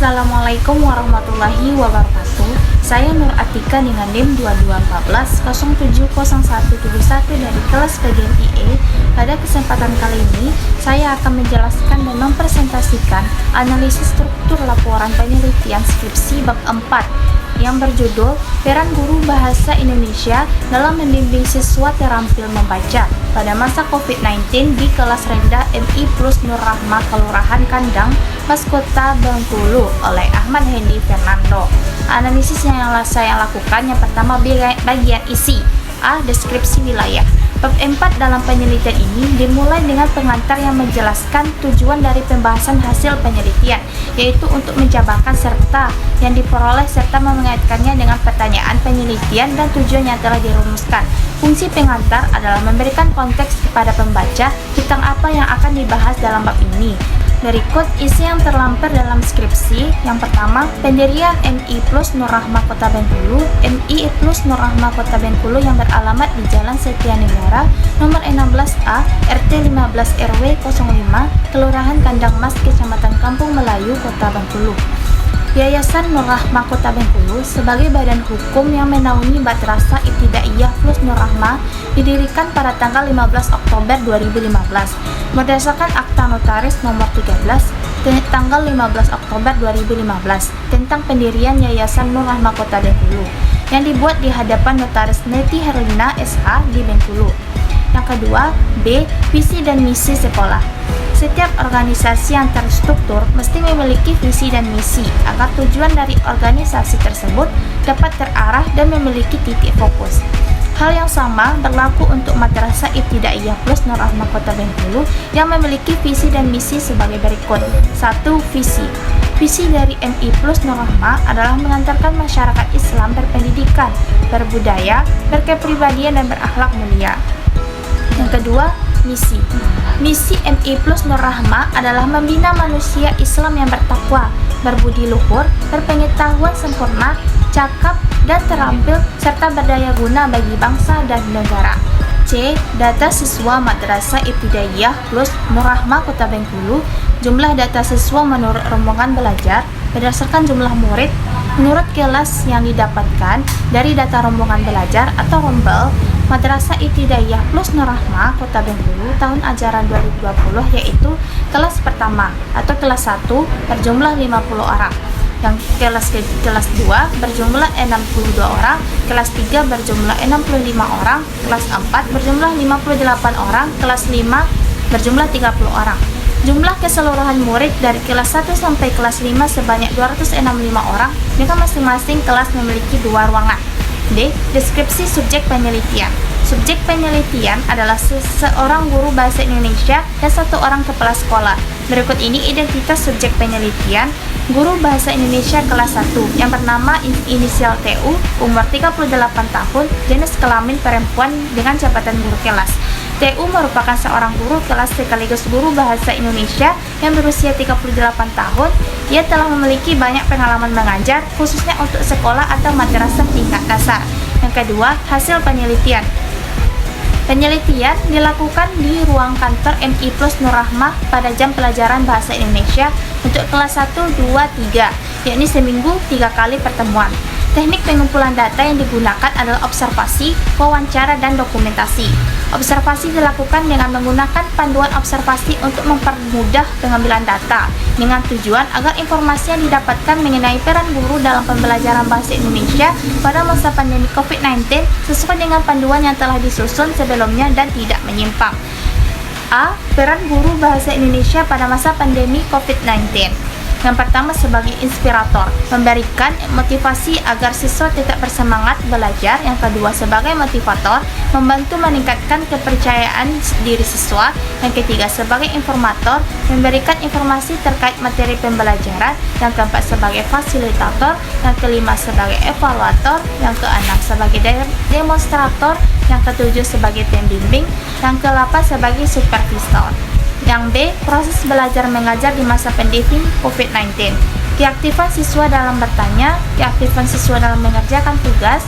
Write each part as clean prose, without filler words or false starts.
Assalamualaikum warahmatullahi wabarakatuh. Saya Nur Atika dengan NIM 2214070171 dari kelas PGMIE. Pada kesempatan kali ini, saya akan menjelaskan dan mempresentasikan analisis struktur laporan penelitian skripsi bab 4 yang berjudul Peran Guru Bahasa Indonesia dalam Membimbing Siswa Terampil Membaca pada masa COVID-19 di kelas rendah MI Plus Nur Rahmah Kelurahan Kandang, Mas Kota Bengkulu oleh Ahmad Hendy Fernando. Analisis yang saya lakukan yang pertama bagian isi A. Deskripsi wilayah. Bab 4 dalam penelitian ini dimulai dengan pengantar yang menjelaskan tujuan dari pembahasan hasil penelitian, yaitu untuk menjabarkan serta yang diperoleh serta mengaitkannya dengan pertanyaan penelitian dan tujuan yang telah dirumuskan. Fungsi pengantar adalah memberikan konteks kepada pembaca tentang apa yang akan dibahas dalam bab ini. Berikut isi yang terlampir dalam skripsi. Yang pertama, pendirian MI Plus Nur Rahmah Kota Bengkulu. MI Plus Nur Rahmah Kota Bengkulu yang beralamat di Jalan Setia Negara, nomor 16A, RT 15 RW 05, Kelurahan Kandang Mas, Kecamatan Kampung Melayu, Kota Bengkulu. Yayasan Nur Rahmah Kota Bengkulu sebagai badan hukum yang menaungi Madrasah Ibtidaiyah Plus Nur Rahmah didirikan pada tanggal 15 Oktober 2015 berdasarkan Akta Notaris nomor 13 tanggal 15 Oktober 2015 tentang pendirian Yayasan Nur Rahmah Kota Bengkulu yang dibuat di hadapan Notaris Neti Herlina SH di Bengkulu. Yang kedua, B. Visi dan misi sekolah. Setiap organisasi yang terstruktur mesti memiliki visi dan misi agar tujuan dari organisasi tersebut dapat terarah dan memiliki titik fokus. Hal yang sama berlaku untuk Madrasah Ibtidaiyah Plus Nur Rahmah Kota Bengkulu yang memiliki visi dan misi sebagai berikut. 1. Visi. Visi dari MI Plus Nur Rahmah adalah mengantarkan masyarakat Islam berpendidikan, berbudaya, berkepribadian dan berakhlak mulia. Yang kedua, misi. Misi MI Plus Nur Rahmah adalah membina manusia Islam yang bertakwa, berbudi luhur, berpengetahuan sempurna, cakap dan terampil, serta berdaya guna bagi bangsa dan negara. C. Data siswa Madrasah Ibtidaiyah Plus Nur Rahmah Kota Bengkulu. Jumlah data siswa menurut rombongan belajar berdasarkan jumlah murid menurut kelas yang didapatkan dari data rombongan belajar atau rombel Madrasah Ibtidaiyah Plus Nur Rahmah Kota Bengkulu tahun ajaran 2020, yaitu kelas pertama atau kelas 1 berjumlah 50 orang, yang kelas 2 berjumlah 62 orang, kelas 3 berjumlah 65 orang, kelas 4 berjumlah 58 orang, kelas 5 berjumlah 30 orang. Jumlah keseluruhan murid dari kelas 1 sampai kelas 5 sebanyak 265 orang, dengan masing-masing kelas memiliki 2 ruangan. D. Deskripsi subjek penelitian. Subjek penelitian adalah seorang guru bahasa Indonesia dan 1 orang kepala sekolah. Berikut ini identitas subjek penelitian guru bahasa Indonesia kelas 1 yang bernama inisial TU, umur 38 tahun, jenis kelamin perempuan dengan jabatan guru kelas. TU merupakan seorang guru kelas sekaligus guru bahasa Indonesia yang berusia 38 tahun. Ia telah memiliki banyak pengalaman mengajar, khususnya untuk sekolah atau madrasah tingkat dasar. Yang kedua, hasil penelitian. Penelitian dilakukan di ruang kantor MI Plus Nur Rahmah pada jam pelajaran bahasa Indonesia untuk kelas 1, 2, 3, yakni seminggu 3 kali pertemuan. Teknik pengumpulan data yang digunakan adalah observasi, wawancara, dan dokumentasi. Observasi dilakukan dengan menggunakan panduan observasi untuk mempermudah pengambilan data, dengan tujuan agar informasi yang didapatkan mengenai peran guru dalam pembelajaran bahasa Indonesia pada masa pandemi COVID-19 sesuai dengan panduan yang telah disusun sebelumnya dan tidak menyimpang. A. Peran guru bahasa Indonesia pada masa pandemi COVID-19. Yang pertama, sebagai inspirator, memberikan motivasi agar siswa tetap bersemangat belajar. Yang kedua, sebagai motivator, membantu meningkatkan kepercayaan diri siswa. Yang ketiga, sebagai informator, memberikan informasi terkait materi pembelajaran. Yang keempat, sebagai fasilitator. Yang kelima, sebagai evaluator. Yang keenam, sebagai demonstrator. Yang ketujuh, sebagai pembimbing. Yang ke-8, sebagai supervisor. Yang B. Proses belajar mengajar di masa pandemi COVID-19. Keaktifan siswa dalam bertanya, keaktifan siswa dalam mengerjakan tugas,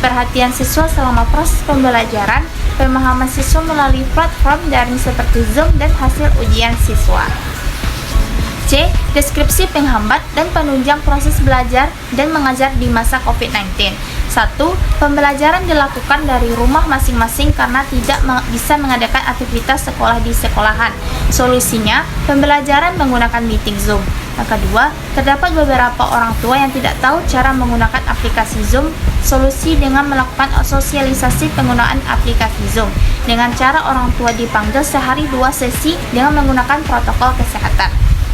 perhatian siswa selama proses pembelajaran, pemahaman siswa melalui platform daring seperti Zoom, dan hasil ujian siswa. C. Deskripsi penghambat dan penunjang proses belajar dan mengajar di masa COVID-19. 1. Pembelajaran dilakukan dari rumah masing-masing karena tidak bisa mengadakan aktivitas sekolah di sekolahan. Solusinya, pembelajaran menggunakan meeting Zoom. Yang kedua, terdapat beberapa orang tua yang tidak tahu cara menggunakan aplikasi Zoom. Solusi dengan melakukan sosialisasi penggunaan aplikasi Zoom dengan cara orang tua dipanggil sehari 2 sesi dengan menggunakan protokol kesehatan.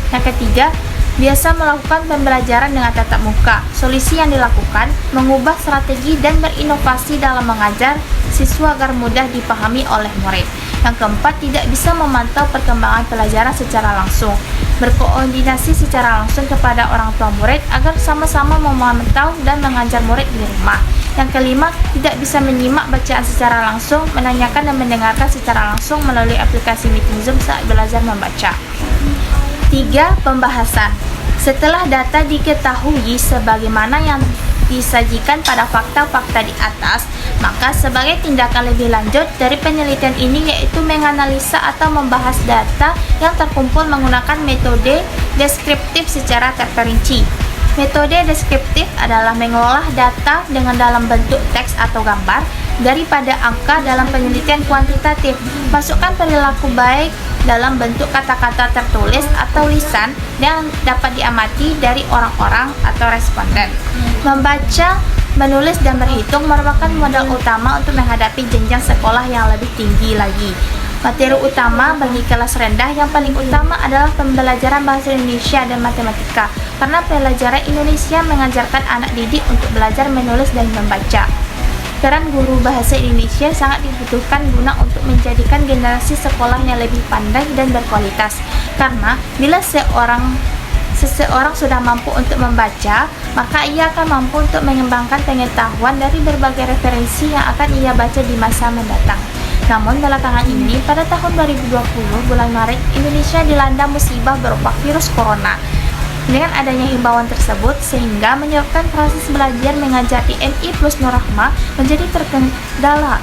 Yang ketiga, biasa melakukan pembelajaran dengan tatap muka. Solusi yang dilakukan mengubah strategi dan berinovasi dalam mengajar siswa agar mudah dipahami oleh murid. Yang keempat, tidak bisa memantau perkembangan pelajaran secara langsung. Berkoordinasi secara langsung kepada orang tua murid agar sama-sama memantau dan mengajar murid di rumah. Yang kelima, tidak bisa menyimak bacaan secara langsung, menanyakan dan mendengarkan secara langsung melalui aplikasi meeting Zoom saat belajar membaca. 3. Pembahasan. Setelah data diketahui sebagaimana yang disajikan pada fakta-fakta di atas, maka sebagai tindakan lebih lanjut dari penelitian ini yaitu menganalisa atau membahas data yang terkumpul menggunakan metode deskriptif secara terperinci. Metode deskriptif adalah mengolah data dengan dalam bentuk teks atau gambar daripada angka dalam penelitian kuantitatif. Masukkan perilaku baik dalam bentuk kata-kata tertulis atau lisan yang dapat diamati dari orang-orang atau responden. Membaca, menulis, dan berhitung merupakan modal utama untuk menghadapi jenjang sekolah yang lebih tinggi lagi. Materi utama bagi kelas rendah yang paling utama adalah pembelajaran bahasa Indonesia dan matematika, karena pelajaran Indonesia mengajarkan anak didik untuk belajar menulis dan membaca. Peran guru bahasa Indonesia sangat dibutuhkan guna untuk menjadikan generasi sekolah yang lebih pandai dan berkualitas, karena bila seseorang sudah mampu untuk membaca, maka ia akan mampu untuk mengembangkan pengetahuan dari berbagai referensi yang akan ia baca di masa mendatang. Namun belakangan ini, pada tahun 2020 bulan Maret, Indonesia dilanda musibah berupa virus corona. Dengan adanya himbauan tersebut, sehingga menyebabkan proses belajar mengajar di MI plus Nur Rahmah menjadi terkendala,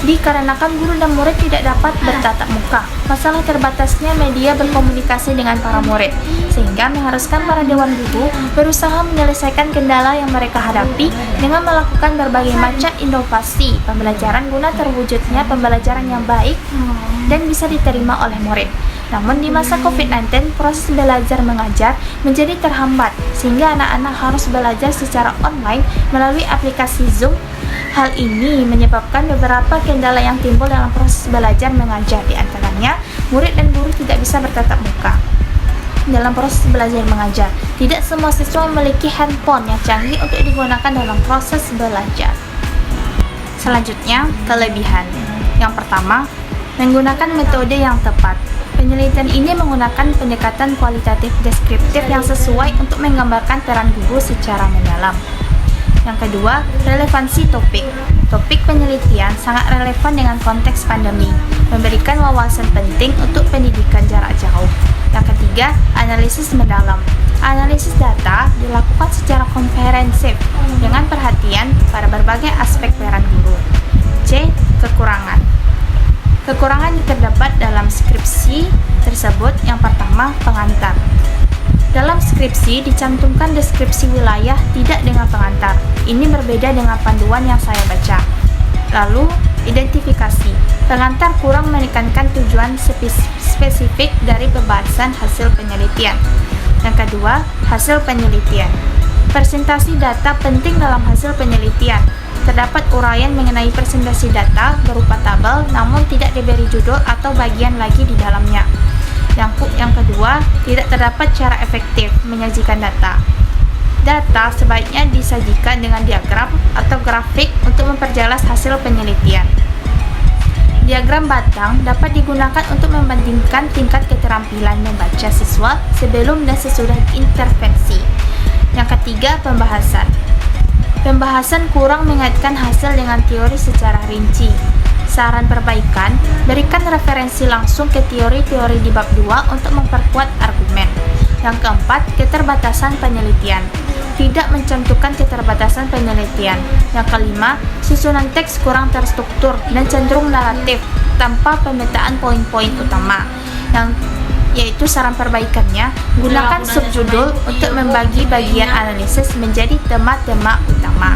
dikarenakan guru dan murid tidak dapat bertatap muka. Masalah terbatasnya media berkomunikasi dengan para murid, sehingga mengharuskan para dewan guru berusaha menyelesaikan kendala yang mereka hadapi dengan melakukan berbagai macam inovasi pembelajaran guna terwujudnya pembelajaran yang baik dan bisa diterima oleh murid. Namun di masa COVID-19, proses belajar mengajar menjadi terhambat, sehingga anak-anak harus belajar secara online melalui aplikasi Zoom. Hal ini menyebabkan beberapa kendala yang timbul dalam proses belajar mengajar, di antaranya murid dan guru tidak bisa bertatap muka. Dalam proses belajar mengajar, tidak semua siswa memiliki handphone yang canggih untuk digunakan dalam proses belajar. Selanjutnya, kelebihan. Yang pertama, menggunakan metode yang tepat. Penelitian ini menggunakan pendekatan kualitatif deskriptif yang sesuai untuk menggambarkan peran guru secara mendalam. Yang kedua, relevansi topik. Topik penelitian sangat relevan dengan konteks pandemi, memberikan wawasan penting untuk pendidikan jarak jauh. Yang ketiga, analisis mendalam. Analisis data dilakukan secara komprehensif dengan perhatian pada berbagai aspek peran guru. C. Kekurangan. Kekurangan yang terdapat dalam skripsi tersebut. Yang pertama, pengantar. Dalam skripsi dicantumkan deskripsi wilayah tidak dengan pengantar. Ini berbeda dengan panduan yang saya baca. Lalu, identifikasi. Pengantar kurang menekankan tujuan spesifik dari pembahasan hasil penelitian. Yang kedua, hasil penelitian. Presentasi data penting dalam hasil penelitian. Terdapat uraian mengenai presentasi data berupa tabel, namun tidak diberi judul atau bagian lagi di dalamnya. Yang kedua, tidak terdapat cara efektif menyajikan data. Data sebaiknya disajikan dengan diagram atau grafik untuk memperjelas hasil penelitian. Diagram batang dapat digunakan untuk membandingkan tingkat keterampilan membaca siswa sebelum dan sesudah intervensi. Yang ketiga, pembahasan. Pembahasan kurang mengaitkan hasil dengan teori secara rinci. Saran perbaikan, berikan referensi langsung ke teori-teori di bab 2 untuk memperkuat argumen. Yang keempat, keterbatasan penelitian. Tidak mencantumkan keterbatasan penelitian. Yang kelima, susunan teks kurang terstruktur dan cenderung naratif tanpa pemetaan poin-poin utama. yaitu saran perbaikannya. Gunakan subjudul untuk membagi bagian analisis menjadi tema-tema utama.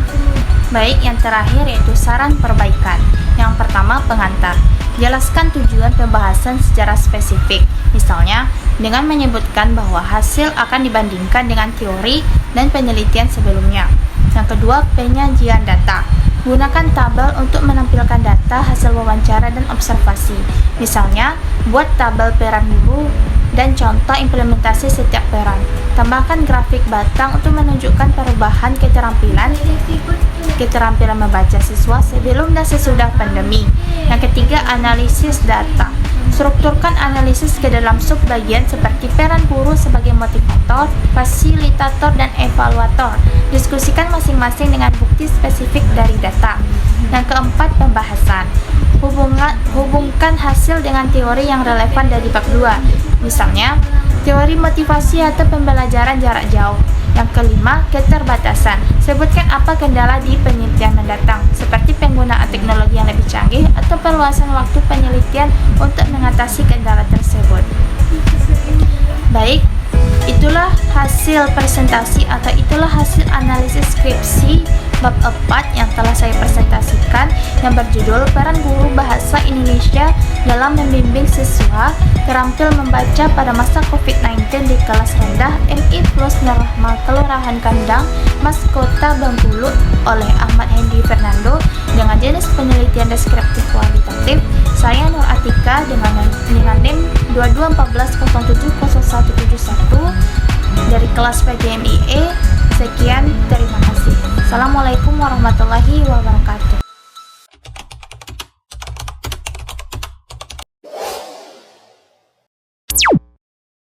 Baik, yang terakhir yaitu saran perbaikan. Yang pertama, pengantar. Jelaskan tujuan pembahasan secara spesifik. Misalnya, dengan menyebutkan bahwa hasil akan dibandingkan dengan teori dan penelitian sebelumnya. Yang kedua, penyajian data. Gunakan tabel untuk menampilkan data hasil wawancara dan observasi. Misalnya, buat tabel peran guru dan contoh implementasi setiap peran. Tambahkan grafik batang untuk menunjukkan perubahan keterampilan membaca siswa sebelum dan sesudah pandemi. Yang ketiga, analisis data. Strukturkan analisis ke dalam subbagian seperti peran guru sebagai motivator, fasilitator, dan evaluator. Diskusikan masing-masing dengan bukti spesifik dari data. Yang keempat, pembahasan. Hubungkan hasil dengan teori yang relevan dari bab 2. Misalnya, teori motivasi atau pembelajaran jarak jauh. Yang kelima, keterbatasan. Sebutkan apa kendala di penelitian mendatang, seperti penggunaan teknologi yang lebih canggih atau perluasan waktu penelitian untuk mengatasi kendala tersebut. Baik, itulah hasil presentasi atau itulah hasil analisis skripsi bab 4 yang telah saya presentasikan, yang berjudul Peran Guru Bahasa Indonesia dalam Membimbing Siswa Terampil Membaca pada Masa COVID-19 di Kelas Rendah MI Plus Nurrahma Kelurahan Kandang, Mas Kota Bengkulu, oleh Ahmad Hendy Fernando dengan jenis penelitian deskriptif kualitatif. Saya Nur Atika dengan NIM 2214070171 dari kelas PGMIE. Sekian, terima kasih. Assalamualaikum warahmatullahi wabarakatuh.